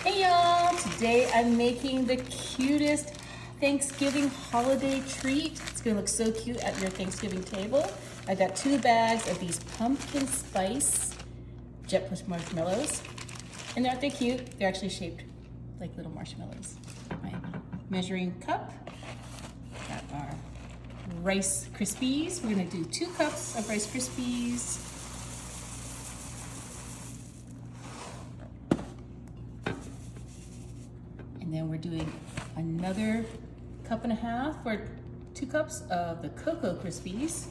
Hey y'all, today I'm making the cutest Thanksgiving holiday treat. It's gonna look so cute at your Thanksgiving table. I got 2 bags of these pumpkin spice jet push marshmallows. And aren't they cute? They're actually shaped like little marshmallows. My measuring cup. Got our Rice Krispies. We're gonna do 2 cups of Rice Krispies. And then we're doing another 1.5 cups or 2 cups of the Cocoa Krispies.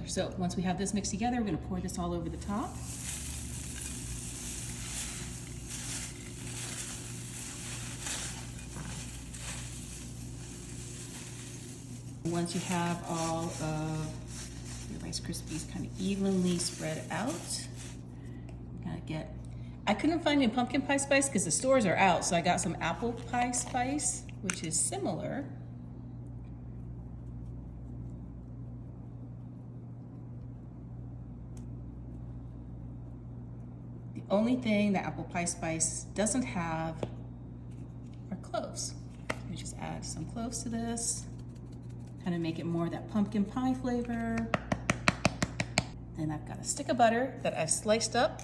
So once we have this mixed together, we're gonna pour this all over the top. Once you have all of your Rice Krispies kind of evenly spread out, I couldn't find any pumpkin pie spice because the stores are out, so I got some apple pie spice, which is similar. The only thing that apple pie spice doesn't have are cloves. We just add some cloves to this, kind of make it more of that pumpkin pie flavor. Then I've got a stick of butter that I've sliced up.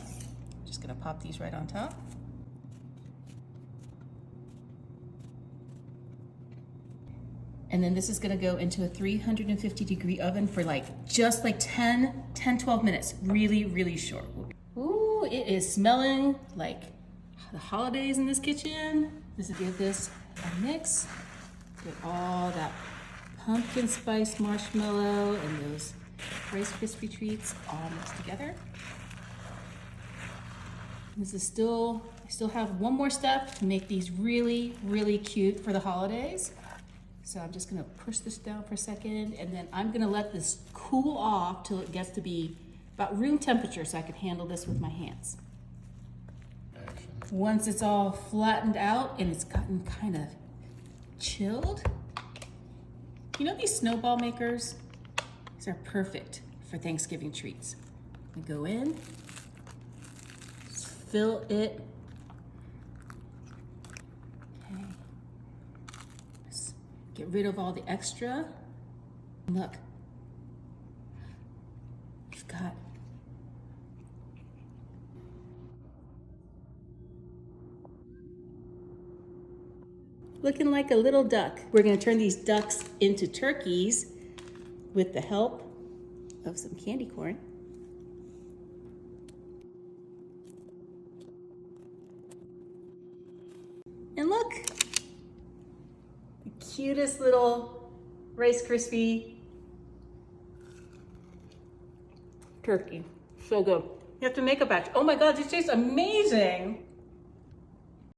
Just gonna pop these right on top. And then this is gonna go into a 350-degree oven for just 10-12 minutes, really, really short. Ooh, it is smelling like the holidays in this kitchen. Just give this a mix. Get all that pumpkin spice marshmallow and those Rice Krispie treats all mixed together. This is I still have one more step to make these really, really cute for the holidays. So I'm just gonna push this down for a second, and then I'm gonna let this cool off till it gets to be about room temperature so I can handle this with my hands. Once it's all flattened out and it's gotten kind of chilled, you know these snowball makers? These are perfect for Thanksgiving treats. I go in, fill it. Okay. Just get rid of all the extra. Look, we've got looking like a little duck. We're gonna turn these ducks into turkeys with the help of some candy corn. And look, the cutest little Rice Krispie turkey. So good. You have to make a batch. Oh my God, this tastes amazing.